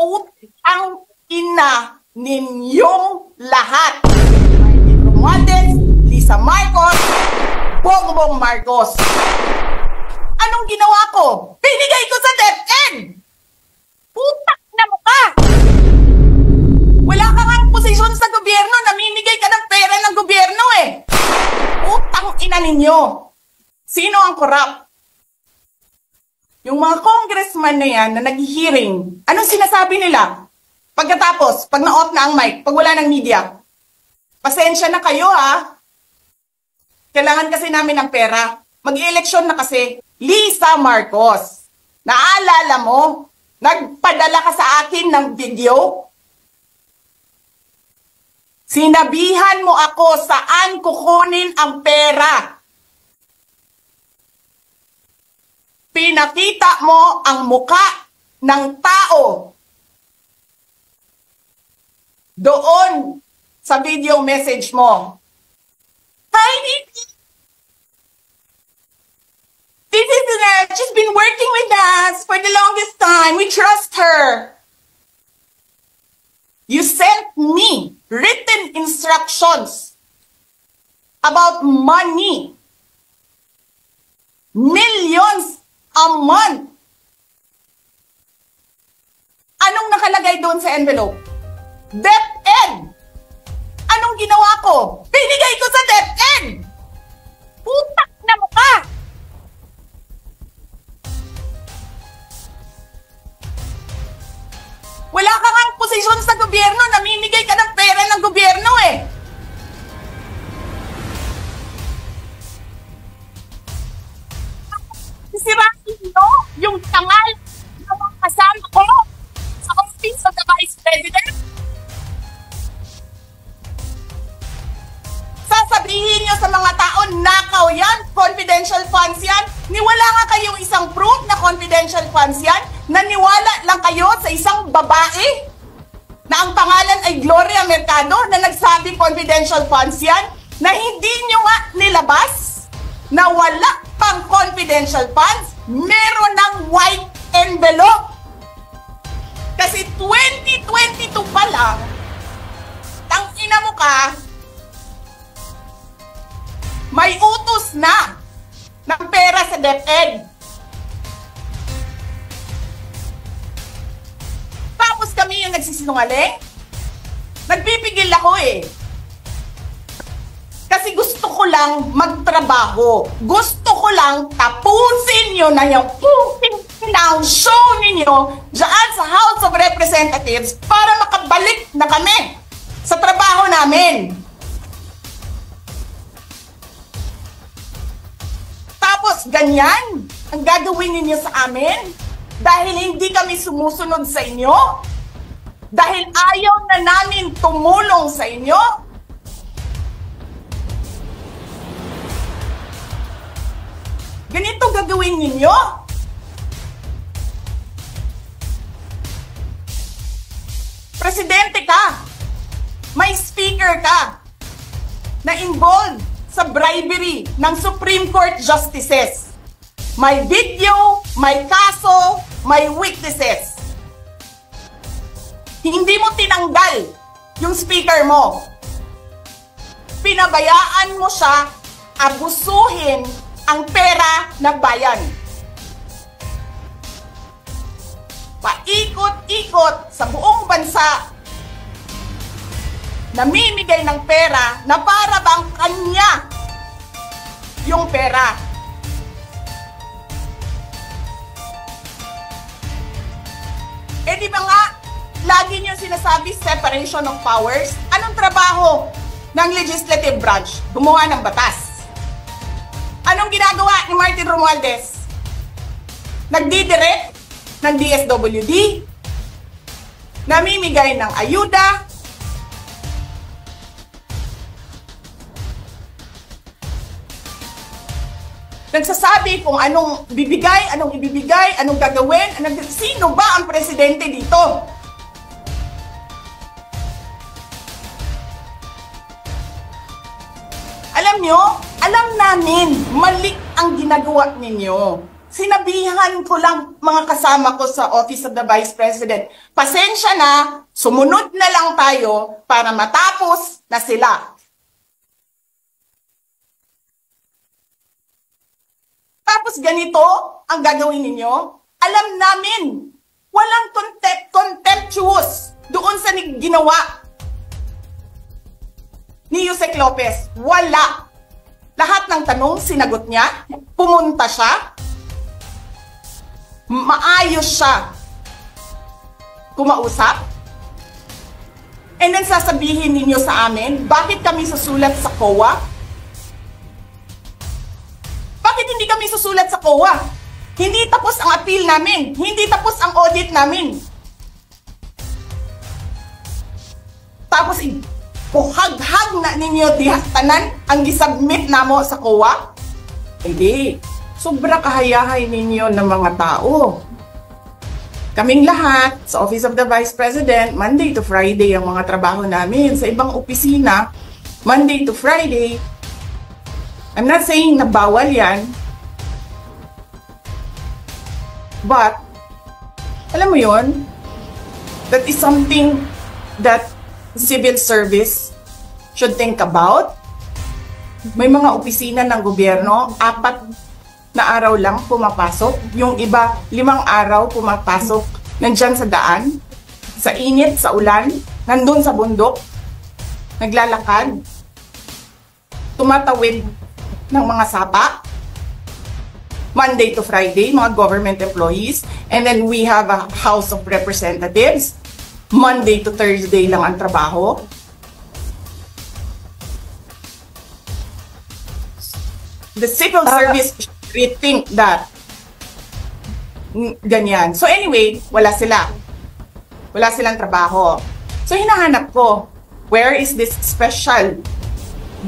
Putang ina ninyong lahat. Martin Romualdez, Lisa Marcos, Bongbong Marcos. Anong ginawa ko? Binigay ko sa DepEd! Putak na mukha! Wala ka nga posisyon sa gobyerno, namimigay ka ng pera ng gobyerno eh! Putang ina ninyo! Sino ang korap? Yung mga congressman na yan na nag-hearing, anong sinasabi nila? Pagkatapos, pag na-off na ang mic, pag wala ng media, pasensya na kayo ha. Kailangan kasi namin ng pera. Mag-eleksyon na kasi. Lisa Marcos, naalala mo, nagpadala ka sa akin ng video? Sinabihan mo ako saan kukunin ang pera. Pinakita mo ang muka ng tao doon sa video message mo. Hi, Nikki. This is she's been working with us for the longest time. We trust her. You sent me written instructions about money. Millions a month. Anong nakalagay doon sa envelope? DepEd! Anong ginawa ko? Binigay ko sa DepEd! Putak na mukha! Wala ka nga posisyon sa gobyerno, namimigay ka ng pera ng gobyerno eh! Sisirain nyo yung tangal ng mga kasama ko sa Office of the Vice President. Sasabihin nyo sa mga tao, nakaw yan, confidential funds yan. Niwala nga kayong isang proof na confidential funds yan. Naniwala lang kayo sa isang babae na ang pangalan ay Gloria Mercado na nagsabi confidential funds yan, na hindi nyo nga nilabas na wala pang confidential funds, meron ng white envelope. Kasi 2022 pa lang, tangina mo ka, may utos na ng pera sa DepEd. Tapos kami yung nagsisinungaling? Nagpipigil ako eh. Kasi gusto ko lang magtrabaho. Gusto ko lang tapusin nyo na yung show ninyo dyan sa House of Representatives para makabalik na kami sa trabaho namin. Tapos ganyan ang gagawin ninyo sa amin dahil hindi kami sumusunod sa inyo? Dahil ayaw na namin tumulong sa inyo? Ganito gagawin ninyo? Presidente ka, may speaker ka na involved sa bribery ng Supreme Court justices. May video, may kaso, may witnesses. Hindi mo tinanggal yung speaker mo. Pinabayaan mo siya abusuhin ang pera ng bayan. Paikot-ikot sa buong bansa, namimigay ng pera na para bang kanya yung pera. Eh di ba nga, lagi niyo sinasabi separation of powers? Anong trabaho ng legislative branch? Gumawa ng batas. Anong ginagawa ni Martin Romualdez? Nagdidirect ng DSWD, namimigay ng ayuda, nagsasabi kung anong bibigay, anong ibibigay, anong gagawin, sino ba ang presidente dito? Alam nyo, alam namin, mali ang ginagawa ninyo. Sinabihan ko lang mga kasama ko sa Office of the Vice President, pasensya na, sumunod na lang tayo para matapos na sila. Tapos ganito ang gagawin ninyo? Alam namin, walang contemptuous doon sa ginawa ni Yusek Lopez. Wala. Lahat ng tanong sinagot niya, pumunta siya, maayos siya kumausap, and then sasabihin ninyo sa amin, bakit kami susulat sa COA? Bakit hindi kami susulat sa COA? Hindi tapos ang appeal namin, hindi tapos ang audit namin. Tapos buhaghag na ninyo dihatanan ang gisubmit namo sa COA? Hindi. Sobra kahayahay ninyo ng mga tao. Kaming lahat sa Office of the Vice President, Monday to Friday ang mga trabaho namin. Sa ibang opisina, Monday to Friday. I'm not saying na bawal yan. But, alam mo yon, that is something that civil service should think about. May mga opisina ng gobyerno, 4 na araw lang pumapasok. Yung iba, 5 araw pumapasok. Nandyan sa daan, sa init, sa ulan, nandun sa bundok, naglalakad, tumatawid ng mga sapa. Monday to Friday, mga government employees. And then we have a House of Representatives. Monday to Thursday lang ang trabaho. The civil service should rethink that. Ganyan. So anyway, wala sila. Wala silang trabaho. So hinahanap ko, where is this special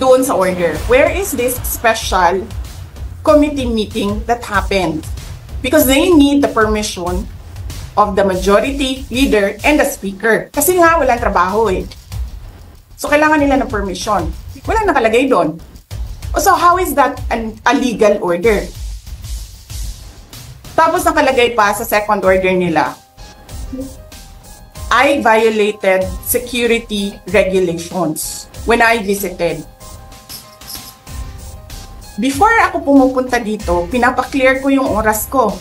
doon sa order? Where is this special committee meeting that happened? Because they need the permission of the majority leader and the speaker. Kasi nga, walang trabaho eh. So kailangan nila ng permission. Walang nakalagay doon. So how is that a legal order? Tapos nakalagay pa sa second order nila, I violated security regulations when I visited. Before ako pumupunta dito, pinapaklear ko yung oras ko.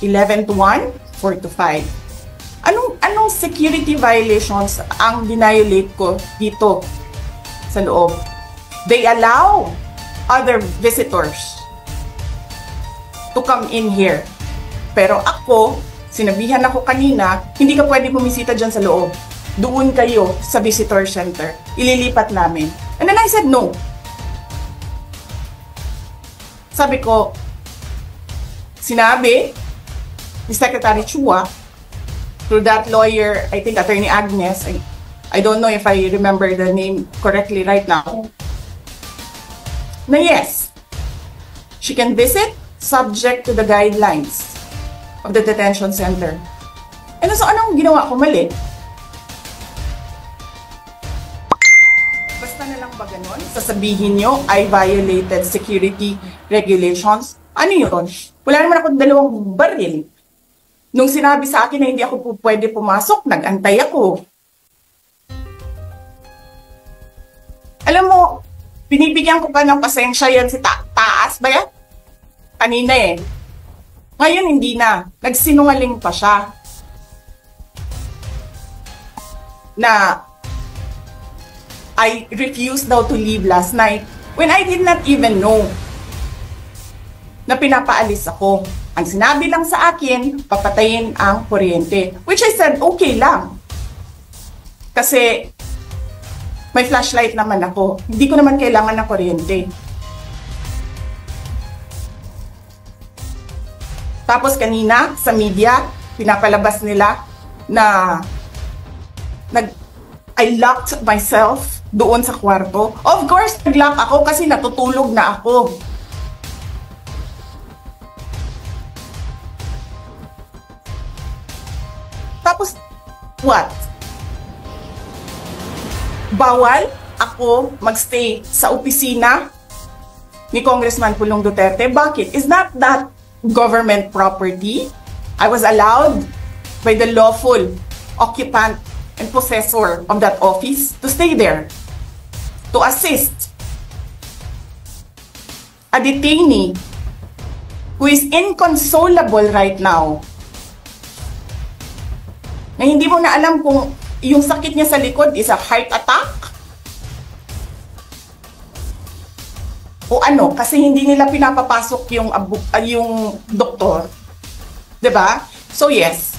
11 to 1, 4 to 5. Anong security violations ang dinayolate ko dito sa loob? They allow other visitors to come in here. Pero ako, sinabihan ako kanina, hindi ka pwede bumisita dyan sa loob. Doon kayo sa visitor center. Ililipat namin. And then I said no. Sabi ko, sinabi ni Secretary Chua, through that lawyer, I think Attorney Agnes, I don't know if I remember the name correctly right now, na yes, she can visit subject to the guidelines of the detention center. And so anong ginawa ko mali? Basta na lang ba ganun? Sasabihin nyo, I violated security regulations. Ano yun? Wala naman ako 2 baril. Nung sinabi sa akin na hindi ako pwede pumasok, nag-antay ako. Alam mo, binibigyan ko pa ng pasensya yan si Taas ba yan? Kanina eh. Ngayon hindi na. Nagsinungaling pa siya. Na I refused daw to leave last night when I did not even know na pinapaalis ako. Ang sinabi lang sa akin, papatayin ang kuryente. Which I said, okay lang. Kasi may flashlight naman ako. Hindi ko naman kailangan ng kuryente. Tapos kanina, sa media, pinapalabas nila na I locked myself doon sa kwarto. Of course, nag-lock ako kasi natutulog na ako. Tapos, what? Bawal ako magstay sa opisina ni Congressman Pulong Duterte. Bakit? Is not that government property. I was allowed by the lawful occupant and possessor of that office to stay there, to assist a detainee who is inconsolable right now, na hindi mo na alam kung yung sakit niya sa likod is a heart attack o ano, kasi hindi nila pinapapasok yung doktor. 'Di ba? So yes,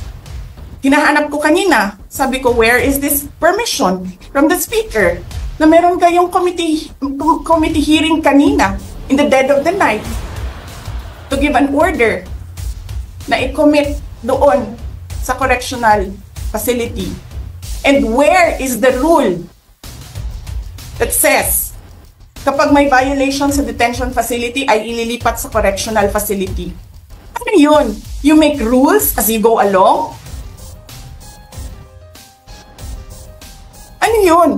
hinahanap ko kanina. Sabi ko, where is this permission from the speaker na meron kayong committee hearing kanina in the dead of the night to give an order na i-commit doon sa correctional facility? And where is the rule that says kapag may violation sa detention facility ay ililipat sa correctional facility? Ano yun? You make rules as you go along? Ano yun?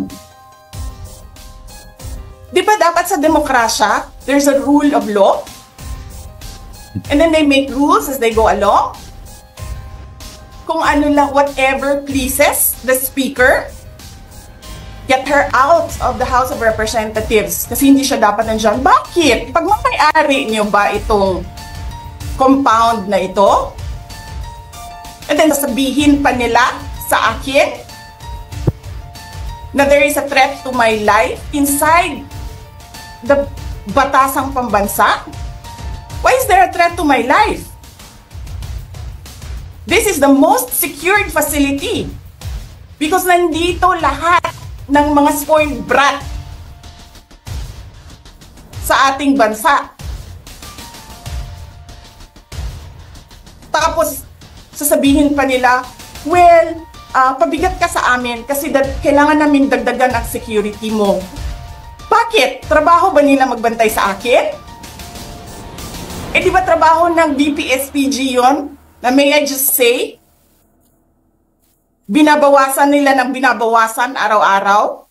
Di ba dapat sa demokrasya, there's a rule of law? And then they make rules as they go along? Kung ano lang, whatever pleases the speaker, get her out of the House of Representatives kasi hindi siya dapat nandiyan. Bakit? Pag may-ari niyo ba itong compound na ito? And then sasabihin pa nila sa akin na there is a threat to my life inside the batasang pambansa? Why is there a threat to my life? This is the most secured facility because nandito lahat ng mga spoiled brat sa ating bansa. Tapos, sasabihin pa nila, well, pabigat ka sa amin kasi kailangan namin dagdagan ang security mo. Bakit? Trabaho ba nila magbantay sa akin? Eh di ba trabaho ng BPSPG yon? Na may I just say, binabawasan nila ng binabawasan araw-araw?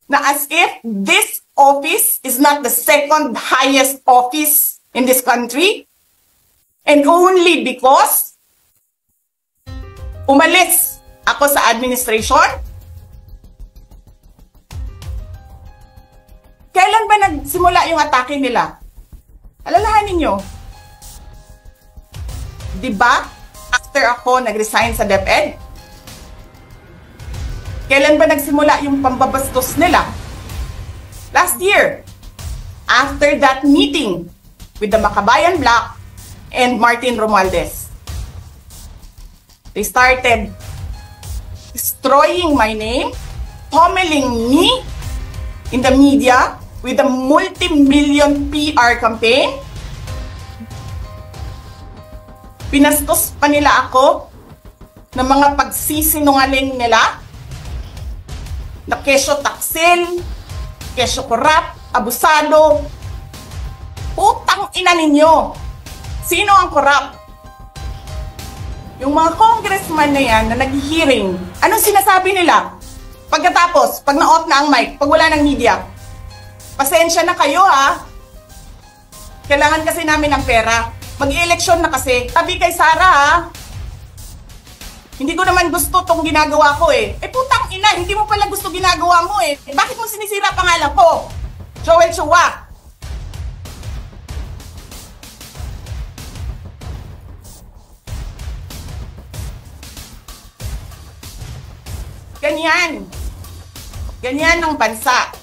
Na as if this office is not the second highest office in this country, and only because umalis ako sa administration? Kailan ba nagsimula yung atake nila? Alalahanin nyo. Diba? After ako nag-resign sa DepEd? Kailan ba nagsimula yung pambabastos nila? Last year. After that meeting with the Makabayan Black and Martin Romualdez. They started destroying my name, pummeling me in the media with a multi-million PR campaign. Pinastos pa nila ako ng mga pagsisinungaling nila na kesyo taksil, kesyo korap, abusado. Putang ina ninyo! Sino ang korap? Yung mga congressman na yan na nag-hearing, anong sinasabi nila? Pagkatapos, pag na-off na ang mic, pag wala ng media, pasensya na kayo ha. Kailangan kasi namin ng pera. Mag-i-eleksyon na kasi. Tabi kay Sara ha. Hindi ko naman gusto tong ginagawa ko eh. Eh putang ina, hindi mo pala gusto ginagawa mo eh. Bakit mo sinisira pangalan ko? Joel Chua. Ganyan. Ganyan ang bansa.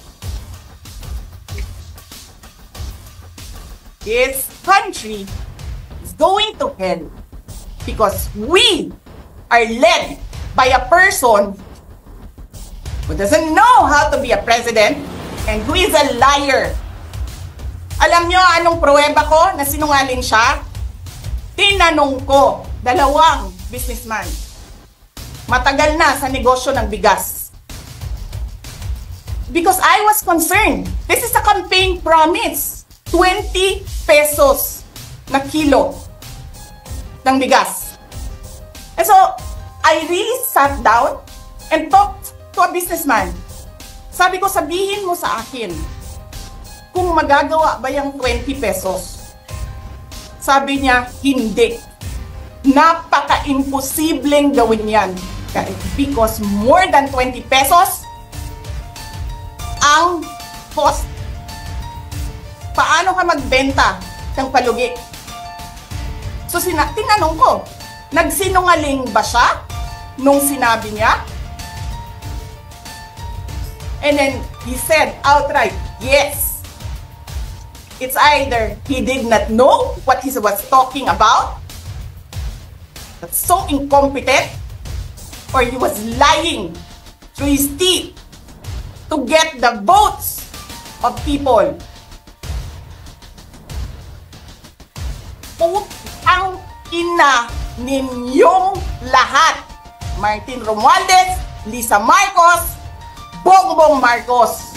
This country is going to hell because we are led by a person who doesn't know how to be a president and who is a liar. Alam nyo anong pruweba ko na sinungaling siya? Tinanong ko, dalawang businessman. Matagal na sa negosyo ng bigas. Because I was concerned. This is a campaign promise. 20 pesos na kilo ng bigas. And so, I really sat down and talked to a businessman. Sabi ko, sabihin mo sa akin kung magagawa ba yung 20 pesos. Sabi niya, hindi. Napaka-imposibleng gawin yan. Because more than 20 pesos ang cost. Paano ka magbenta ng palugi? So tinanong ko, nagsinungaling ba siya nung sinabi niya? And then he said outright, yes. It's either he did not know what he was talking about, that's so incompetent, or he was lying through his teeth to get the votes of people. Putang ina ninyong lahat. Martin Romualdez, Lisa Marcos, Bongbong Marcos.